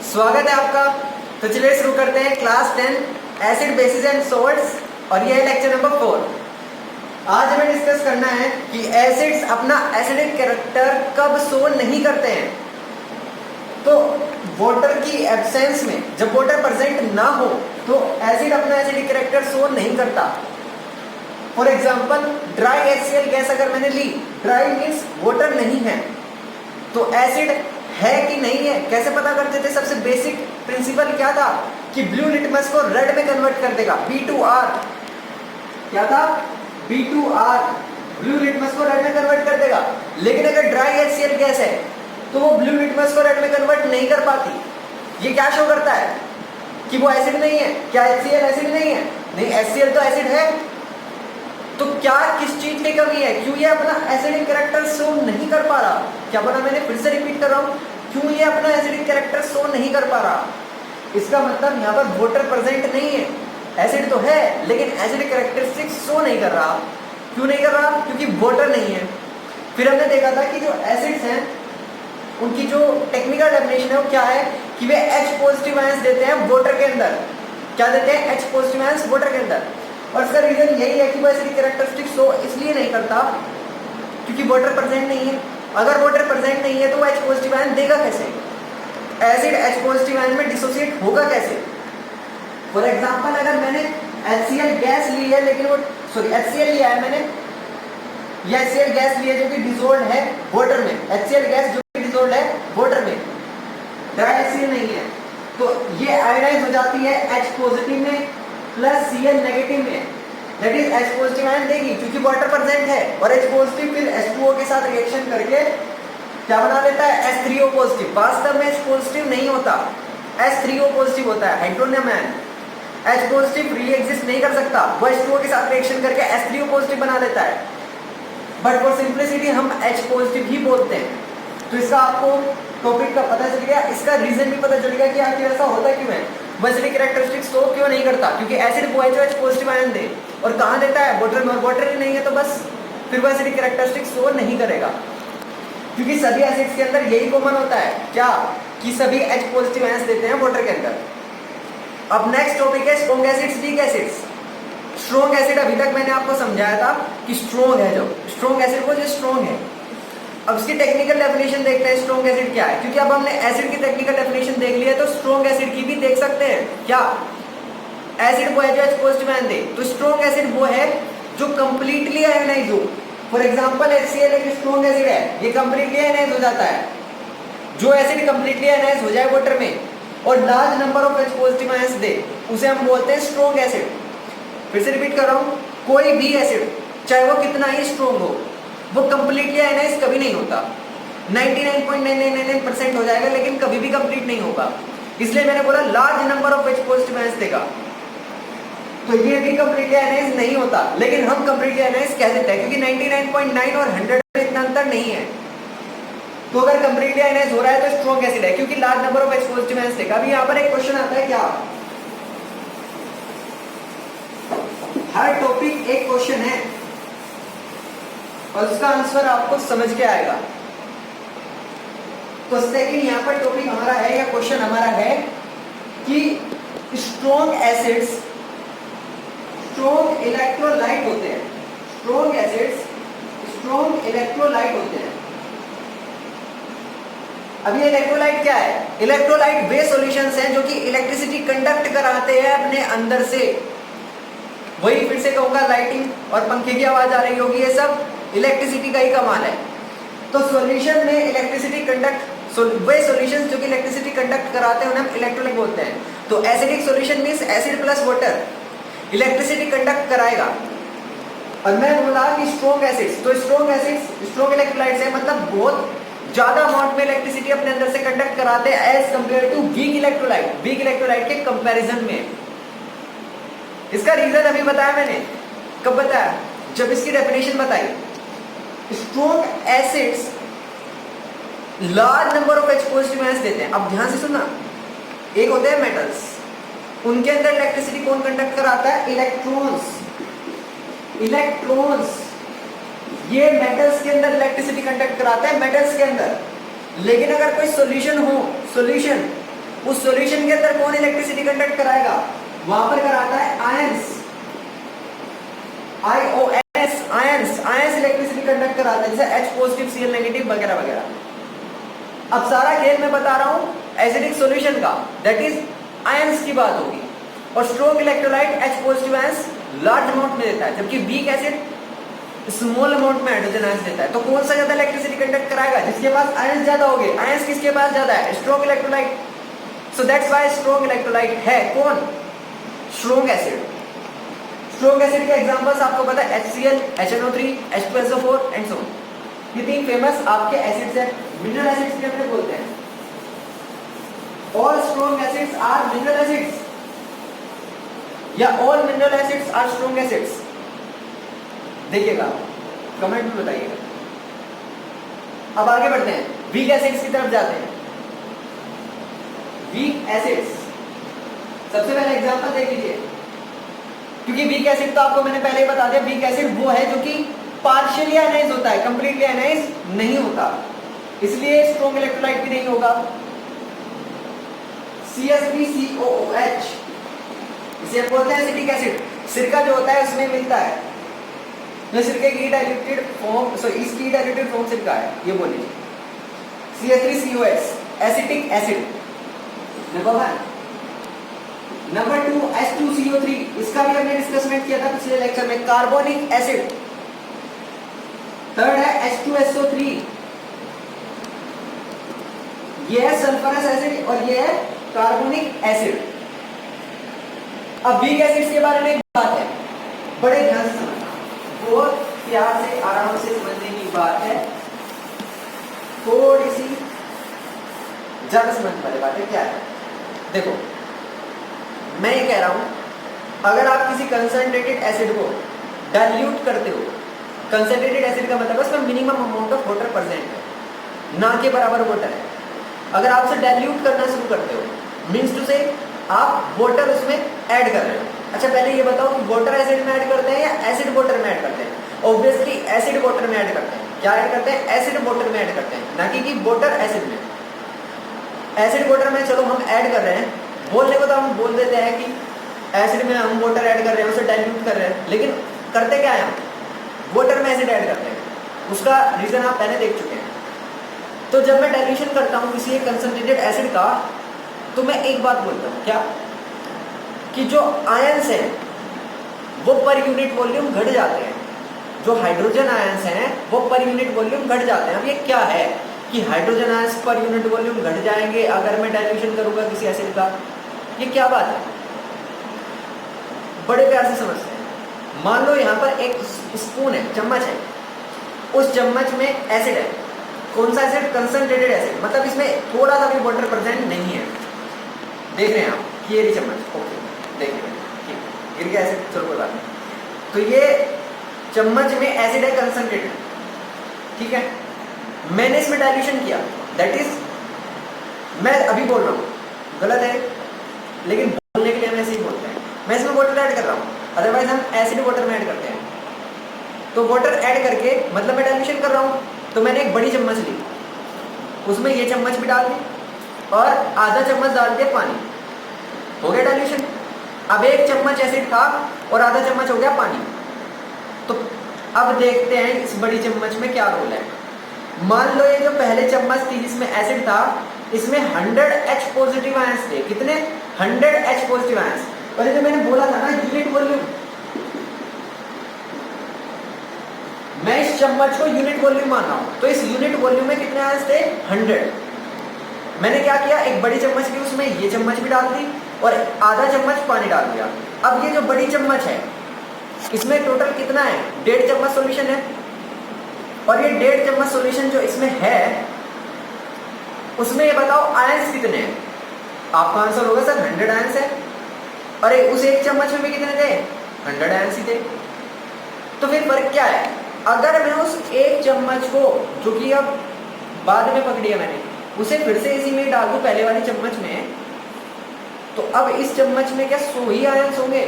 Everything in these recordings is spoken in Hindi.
स्वागत है आपका। तो चलिए शुरू करते हैं class 10 acid basis and salts और यह है लेक्चर नंबर 4। आज हमें डिस्कस करना है कि एसिड्स अपना एसिडिक कैरेक्टर कब शो नहीं करते हैं। तो वाटर की एब्सेंस में जब वाटर प्रेजेंट ना हो तो एसिड अपना एसिडिक कैरेक्टर शो नहीं करता। For example dry HCl gas अगर मैंने ली, ड्राई मीन्स वाटर नहीं है, तो एसिड है कि नहीं है कैसे पता करते थे? सबसे बेसिक प्रिंसिपल क्या था कि ब्लू लिटमस को रेड में कन्वर्ट कर देगा, B2R। क्या था? B2R ब्लू लिटमस को रेड में कन्वर्ट कर देगा। लेकिन अगर ड्राई HCl गैस है तो वो ब्लू लिटमस को रेड में कन्वर्ट नहीं कर पाती। ये क्या शो करता है कि वो एसिड नहीं है। क्या HCl एसिड नहीं है? नहीं, HCl तो एसिड है। तो क्या किस चीज की कमी है? क्यों ये अपना एसिडिक कैरेक्टर शो नहीं कर पा रहा? क्या बोला मैंने? फिर से रिपीट कर रहा हूं, क्यों ये अपना एसिडिक कैरेक्टर शो नहीं कर पा रहा? इसका मतलब यहाँ पर वाटर प्रेजेंट नहीं है, एसिड तो है लेकिन एसिडिक कैरेक्टरिस्टिक शो नहीं कर रहा। क्यों नहीं कर रहा? क्योंकि वाटर नहीं है। फिर हमने देखा था कि जो एसिड्स हैं उनकी जो टेक्निकल डेफिनेशन है वो क्या है कि वे H पॉजिटिव आयंस देते हैं वाटर के अंदर। क्या देते हैं? H पॉजिटिव आयंस वाटर के अंदर। और इसका रीजन यही है कि वो एसिडिक कैरेक्टरिस्टिक शो इसलिए नहीं करता क्योंकि वाटर प्रेजेंट नहीं है। अगर वाटर प्रेजेंट नहीं है तो वो H पॉजिटिव आयन देगा कैसे? एसिड H पॉजिटिव आयन में डिसोसिएट होगा कैसे? फॉर एग्जांपल अगर मैंने HCl गैस ली है लेकिन वो HCl लिया है मैंने, ये HCl गैस ली है जो कि डिसॉल्व्ड है वाटर में, HCl गैस जो कि डिसॉल्व्ड है वाटर में, ड्राई HCl नहीं है, तो ये आयोनाइज हो जाती है H पॉजिटिव में प्लस Cl नेगेटिव में, that is H positive ion देगी क्योंकि वाटर प्रेजेंट है। और H पॉजिटिव फिर H2O के साथ रिएक्शन करके क्या बना लेता है? H3O positive. वास्तव में H पॉजिटिव नहीं होता, H3O पॉजिटिव होता है, hydronium ion. H positive freely exist नहीं कर सकता, वो H2O के साथ रिएक्शन करके H3O पॉजिटिव बना लेता है। बट फॉर सिंप्लिसिटी हम H पॉजिटिव ही बोलते हैं। तो इसका आपको टॉपिक का पता चल गया, इसका रीजन भी पता चल गया कि आखिर ऐसा होता क्यों है, वो एसिडिक कैरेक्टरिस्टिक्स शो क्यों नहीं करता। क्योंकि एसिड वो है जो H पॉजिटिव आयन दे और कहाँ देता है? वाटर में। वाटर ही नहीं है तो बस फिर वो एसिडिक कैरेक्टरिस्टिक्स शो नहीं करेगा। क्योंकि सभी एसिड्स के अंदर यही कॉमन होता है, क्या कि सभी H पॉजिटिव आयंस देते हैं वाटर के अंदर। अब नेक्स्ट टॉपिक है strong acids, weak acids. Strong acid अभी तक मैंने आपको समझाया था कि स्ट्रॉन्ग है, जो स्ट्रॉन्ग एसिड वो जो स्ट्रॉन्ग है। अब इसकी टेक्निकल डेफिनेशन देखते हैं स्ट्रॉन्ग एसिड क्या है, क्योंकि अब हमने एसिड की टेक्निकल डेफिनेशन देख ली है तो स्ट्रॉन्ग एसिड की भी देख सकते हैं। क्या? एसिड वो है जो H पॉजिटिव आयन दे, तो स्ट्रॉन्ग एसिड वो है जो कंप्लीटली आयनाइज हो। फॉर एग्जांपल HCl एक स्ट्रॉन्ग एसिड है, ये कंप्लीटली आयनाइज हो जाता है। जो एसिड कंप्लीटली आयनाइज हो जाए वाटर में और large number of H positive ions दे उसे हम बोलते हैं स्ट्रॉन्ग एसिड। फिर से रिपीट कर रहा हूं, कोई भी एसिड चाहे वो कितना ही स्ट्रॉन्ग हो वो कंप्लीटली आयनाइज कभी नहीं होता। 99.999% हो जाएगा लेकिन कभी भी कंप्लीट नहीं होगा। इसलिए मैंने बोला large number of H positive ions देगा, तो ये भी कंप्लीटली आयनाइज नहीं होता, लेकिन हम कंप्लीटली आयनाइज कह देते हैं क्योंकि 99.9 और 100 में इतना अंतर नहीं है। तो अगर कंप्लीटली आयनाइज हो रहा है तो स्ट्रॉन्ग एसिड है क्योंकि large number of H positive ions देगा। अभी यहाँ पर एक क्वेश्चन आता है, क्या हर टॉपिक एक क्वेश्चन है और उसका आंसर आपको समझ के आएगा। तो सेकंड यहाँ पर टॉपिक हमारा है या क्वेश्चन हमारा है कि स्ट्रॉन्ग एसिड्स स्ट्रॉन्ग इलेक्ट्रोलाइट होते हैं। स्ट्रॉन्ग एसिड्स स्ट्रॉन्ग इलेक्ट्रोलाइट होते हैं। अब ये इलेक्ट्रोलाइट क्या है? इलेक्ट्रोलाइट वे सॉल्यूशंस हैं जो कि इलेक्ट्रिसिटी कंडक्ट कराते हैं अपने अंदर से। वही फिर से कहूंगा, लाइटिंग और पंखे की आवाज आ रही होगी, ये सब इलेक्ट्रिसिटी का ही कमाल है। तो सॉल्यूशन में इलेक्ट्रिसिटी कंडक्ट वे सॉल्यूशंस जो कि इलेक्ट्रिसिटी कंडक्ट कराते हैं उन्हें हम इलेक्ट्रोलाइट बोलते हैं। तो acidic solution means acid plus water electricity conduct कराएगा। और मैं बोला कि स्ट्रॉन्ग एसिड्स, तो स्ट्रॉन्ग एसिड्स स्ट्रॉन्ग इलेक्ट्रोलाइट्स है, मतलब बहुत ज्यादा अमाउंट में इलेक्ट्रिसिटी अपने अंदर से कंडक्ट कराते हैं as compare to weak electrolyte के कंपैरिजन में। इसका रीजन अभी बताया मैंने। कब बताया? जब इसकी डेफिनेशन बताई। Strong acids large number of H positive ions देते हैं। अब ध्यान से सुनना, एक होते हैं मेटल्स, उनके अंदर इलेक्ट्रिसिटी कौन कंडक्ट कराता है? इलेक्ट्रॉन्स। ये मेटल्स के अंदर इलेक्ट्रिसिटी कंडक्ट कराता है, मेटल्स के अंदर। लेकिन अगर कोई सॉल्यूशन हो, सॉल्यूशन उस सॉल्यूशन के अंदर कौन इलेक्ट्रिसिटी कंडक्ट कराएगा? वहां पर कराता है ions, iOS, ions, ions electricity conduct कराता है, जैसे H पॉजिटिव Cl नेगेटिव वगैरह वगैरह। अब सारा खेल मैं बता रहा हूं एसिडिक सॉल्यूशन का, दैट इज आयंस की बात होगी। और strong electrolyte H positive ions large amount में देता है, जबकि वीक एसिड स्मॉल अमाउंट में हाइड्रोजन आयंस देता है। तो कौन सा ज्यादा इलेक्ट्रिसिटी कंडक्ट कराएगा? जिसके पास आयंस ज्यादा होंगे। आयंस किसके पास ज्यादा है? Strong electrolyte. So that's why strong electrolyte है कौन? Strong acid. स्ट्रॉन्ग एसिड के एग्जांपल्स आपको पता है HCl, HNO3, H2SO4 and so on. ये तीन फेमस आपके एसिड्स हैं। मिनरल एसिड्स के अंदर बोलते हैं all strong acids are mineral acids, या all mineral acids are strong acids. देखिएगा, कमेंट में बताइएगा। अब आगे बढ़ते हैं, वीक एसिड्स की तरफ जाते हैं। वीक एसिड्स, सबसे पहले एग्जांपल देख लीजिए, क्योंकि वीक एसिड तो आपको मैंने पहले ही बता दिया, वीक एसिड वो है जो कि पार्शियली आयनाइज होता है, कंप्लीटली आयनाइज नहीं होता, इसलिए स्ट्रॉन्ग इलेक्ट्रोलाइट भी नहीं होगा। CH3COOH, इसे बोलते हैं एसिटिक एसिड। सिरका जो होता है उसमें मिलता है, तो सिरके की डाइल्यूटेड फॉर्म, सो इसकी डाइल्यूटेड फॉर्म सिरका है, ये बोल लीजिए। CH3COS acetic acid number 1। Number 2 H2CO3, इसका भी हमने डिस्कसमेंट किया था पिछले लेक्चर में, कार्बोनिक एसिड। थर्ड है H2SO3, ये है सल्फरस एसिड और ये है कार्बोनिक एसिड। अब वीक एसिड्स के बारे में एक बात है, बड़े ध्यान से समझना, बहुत प्यार से आराम से समझने की बात है, थोड़ी सी ज्यादा समझ वाली बात है। क्या है? देखो, मैं ये कह रहा हूं, अगर आप किसी कंसंट्रेटेड एसिड को डाइल्यूट करते हो, कंसंट्रेटेड एसिड का मतलब है उसमें minimum amount of water present है, ना के बराबर वाटर है। अगर आप उसे डाइल्यूट करना शुरू करते हो, मींस टू से आप वाटर उसमें ऐड कर रहे हो। अच्छा, पहले ये बताओ कि वाटर एसिड में ऐड करते हैं या एसिड वाटर में ऐड करते हैं? ऑब्वियसली एसिड वाटर में ऐड करते हैं। क्या ऐड करते हैं? एसिड वाटर में ऐड करते हैं, ना कि वाटर एसिड में। एसिड वाटर में चलो हम ऐड कर रहे हैं, बोलने को तो हम बोल देते हैं कि एसिड में हम वाटर ऐड कर रहे हैं, उसे डाइल्यूट कर रहे हैं, लेकिन करते क्या है? हम वाटर में एसिड ऐड करते हैं। उसका रीजन आप पहले देख चुके हैं। तो जब मैं डाइल्यूशन करता हूँ किसी एक कंसंट्रेटेड एसिड का, तो मैं एक बात बोलता हूँ, क्या? कि जो आयंस हैं वो पर यूनिट वॉल्यूम घट जाते हैं, जो हाइड्रोजन आयंस हैं वो पर यूनिट वॉल्यूम घट जाते हैं। अब ये क्या है कि hydrogen ions per unit volume घट जाएंगे अगर मैं डाइल्यूशन करूंगा किसी एसिड का? ये क्या बात है? बड़े प्यार से समझते हैं। मान लो यहाँ पर एक स्पून है, चम्मच है, उस चम्मच में एसिड है। कौन सा एसिड? कंसंट्रेटेड एसिड, मतलब इसमें थोड़ा सा भी वाटर प्रेजेंट नहीं है। देख रहे हैं आप, ये रही चम्मच, ओके, देखिए गिर गया एसिड, चलो कोई बात नहीं। तो ये चम्मच में एसिड है कंसंट्रेटेड, ठीक है। मैंने इसमें डाइल्यूशन किया, दैट इज, मैं अभी बोल रहा हूँ, गलत है लेकिन बोलने के लिए हम ऐसे ही बोलते हैं। मैं इसमें वाटर ऐड कर रहा हूँ, अदरवाइज हम एसिड वाटर में ऐड करते हैं। तो वाटर ऐड करके मतलब मैं डाइल्यूशन कर रहा हूँ। तो मैंने एक बड़ी चम्मच ली, उसमें ये चम्मच भी डाल दी और आधा चम्मच डाल दिया पानी, हो गया डाइल्यूशन। अब एक चम्मच एसिड था और आधा चम्मच हो गया पानी। तो अब देखते हैं इस बड़ी चम्मच में क्या रोल है। मान लो ये जो पहले चम्मच थी जिसमें एसिड था, इसमें 100 H पॉजिटिव आयंस थे। कितने? 100 H पॉजिटिव आयंस। और ये जो मैंने बोला था ना यूनिट वॉल्यूम, मैं इस चम्मच को यूनिट वॉल्यूम मान रहा हूं, तो इस यूनिट वॉल्यूम में कितने आयंस थे? 100। मैंने क्या किया, एक बड़ी चम्मच ली, उसमें ये चम्मच भी डाल दी और आधा चम्मच पानी डाल दिया। अब ये जो बड़ी चम्मच है इसमें टोटल कितना है? 1.5 चम्मच सॉल्यूशन है। और ये 1.5 चम्मच सॉल्यूशन जो इसमें है, उसमें ये बताओ आयंस कितने हैं? आपका आंसर होगा सर 100 आयंस है। अरे उस एक चम्मच में भी कितने थे? 100 आयंस ही थे। तो फिर फर्क क्या है? अगर मैं उस एक चम्मच को, जो कि अब बाद में पकड़ी है मैंने, उसे फिर से इसी में डाल दूं पहले वाली चम्मच में, तो अब इस चम्मच में क्या 100 ही आयंस होंगे?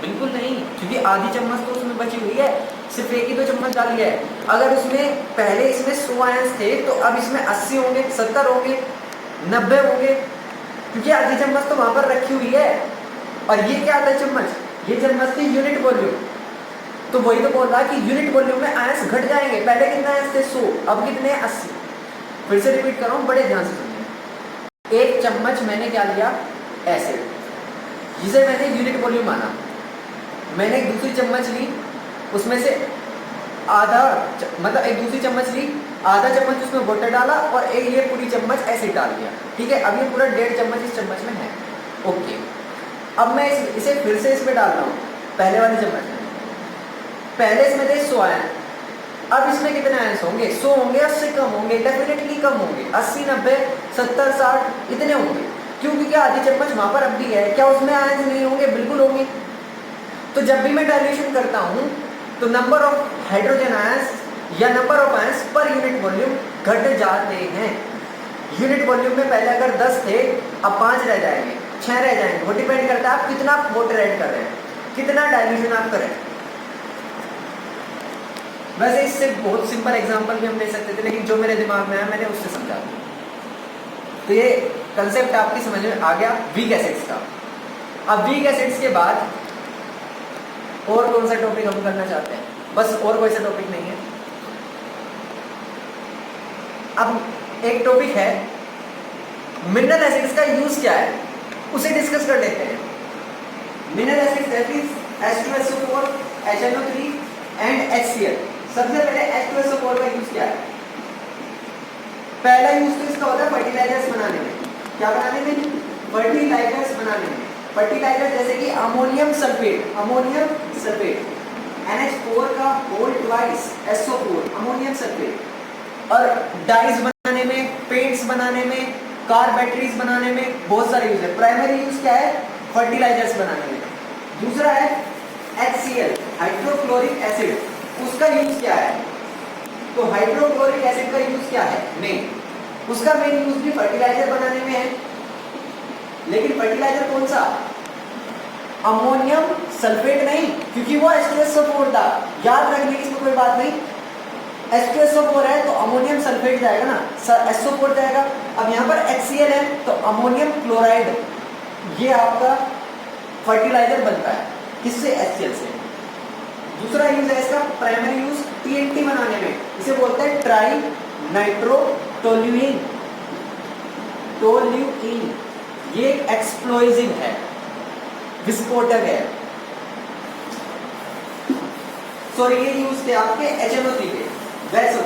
बिल्कुल नहीं, क्योंकि आधी चम्मच तो उसमें बची हुई है, सिर्फ एक ही तो चम्मच डाल गया है। अगर उसमें पहले इसमें 100 आयंस थे तो अब इसमें 80 होंगे, 70 होंगे, 90 होंगे, क्योंकि आधी चम्मच तो वहां पर रखी हुई है। और ये क्या आता है चम्मच, ये चम्मच थी यूनिट वॉल्यूम। तो वही तो बोल रहा कि यूनिट वॉल्यूम में आयंस घट जाएंगे। पहले कितना आयंस थे 100, अब कितने हैं 80। फिर से रिपीट कर रहा हूँ, बड़े ध्यान से सुनिए। एक चम्मच मैंने क्या लिया एसिड, जिसे मैंने यूनिट वॉल्यूम माना। मैंने एक दूसरी चम्मच ली, उसमें से आधा मतलब एक दूसरी चम्मच ली, आधा चम्मच उसमें वाटर डाला और एक ये पूरी चम्मच एसिड डाल दिया। ठीक है, अब ये पूरा 1.5 चम्मच इस चम्मच में है। ओके, अब मैं इसे फिर से इसमें डाल रहा हूँ, पहले वाली चम्मच में। पहले इसमें थे 100 आयन, अब इसमें कितने आयंस होंगे? 100 होंगे, 80 कम होंगे, डेफिनेटली कम होंगे। 80, 90, 70, 60 इतने होंगे। क्योंकि क्या आधी चम्मच वहां पर अब भी है, क्या उसमें आयंस नहीं होंगे? बिल्कुल होंगे। तो जब भी मैं डाइल्यूशन करता हूं तो नंबर ऑफ हाइड्रोजन आयंस या number of ions per unit volume घट जाते हैं। यूनिट वॉल्यूम में पहले अगर 10 थे, अब 5 रह जाएंगे, 6 रह जाएंगे। वो डिपेंड करता है आप कितना वाटर ऐड कर रहे हैं, कितना डाइल्यूशन आप करें। वैसे इससे बहुत सिंपल एग्जांपल भी हम ले सकते थे, लेकिन जो मेरे दिमाग में आया मैंने उससे समझा। तो ये कंसेप्ट आपकी समझ में आ गया वीक एसिड्स का। अब वीक एसिड्स के बाद और कौन सा टॉपिक हम करना चाहते हैं? बस और कोई सा टॉपिक नहीं है। अब एक टॉपिक है मिनरल एसिड्स का यूज क्या है, उसे डिस्कस कर लेते हैं। Mineral acids that is H2SO4, HNO3 and HCl। सबसे पहले H2SO4 का यूज क्या है? पहला यूज तो इसका होता है फर्टिलाइजर्स बनाने में। क्या बनाने में? फर्टिलाइजर्स बनाने में। फर्टिलाइजर जैसे कि अमोनियम सल्फेट, NH4 का whole twice SO4, ammonium sulphate. और डाइज बनाने में, पेंट्स बनाने में, कार बैटरीज बनाने में बहुत सारे यूज है। प्राइमरी यूज क्या है? फर्टिलाइजर्स बनाने में। दूसरा है HCl, हाइड्रोक्लोरिक एसिड, उसका यूज क्या है? तो हाइड्रोक्लोरिक एसिड का यूज क्या है? मेन, उसका मेन यूज भी फर्टिलाइजर बनाने में है। लेकिन फर्टिलाइजर कौन सा? अमोनियम सल्फेट नहीं, क्योंकि वो H2SO4 था। याद रखने की इसमें कोई बात नहीं। H2SO4 है तो अमोनियम सल्फेट जाएगा ना, SO4 जाएगा। अब यहाँ पर HCl है तो अमोनियम क्लोराइड, ये आपका फर्टिलाइजर बनता है। किससे? HCl से। दूसरा यूज है इसका, प्राइमरी यूज TNT बनाने में, इसे बोलते हैं ट्राई नाइट्रोटोल्यूइन। ये एक्सप्लोजिव है, विस्फोटक है। सॉरी, ये यूज थे आपके HNO3 के, वैसे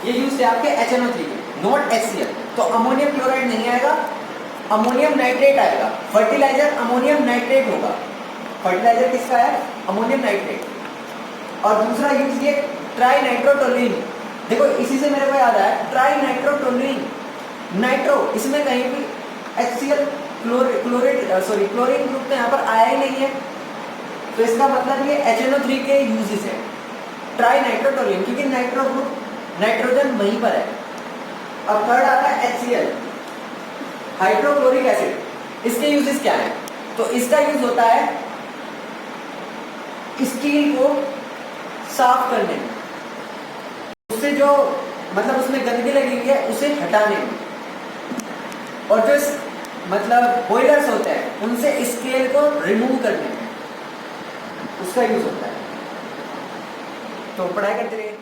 ये यूज थे आपके HNO3 के, नॉट HCl। तो अमोनियम क्लोराइड नहीं आएगा, अमोनियम नाइट्रेट आएगा। फर्टिलाइजर अमोनियम नाइट्रेट होगा। फर्टिलाइजर किसका है? Ammonium nitrate. और दूसरा यूज ये ट्राई नाइट्रोटोल्यूइन। देखो इसी से मेरे को याद आया, ट्राई नाइट्रोटोल्यूइन, नाइट्रो, इसमें कहीं भी HCl क्लोरीन ग्रुप तो यहाँ पर आया ही नहीं है। तो इसका मतलब ये HNO3 के यूजेस है, ट्राई नाइट्रोटोल्यूइन, क्योंकि नाइट्रो ग्रुप, नाइट्रोजन वहीं पर है। अब थर्ड आता है HCl, हाइड्रोक्लोरिक एसिड। इसके यूजेस क्या है? तो इसका यूज होता है स्टील को साफ करने में, उससे जो मतलब उसमें गंदगी लगी हुई है उसे हटाने में, और जो मतलब बॉयलर्स होते हैं उनसे स्केल को रिमूव करने में उसका यूज होता है। तो पढ़ाई करते रहिए।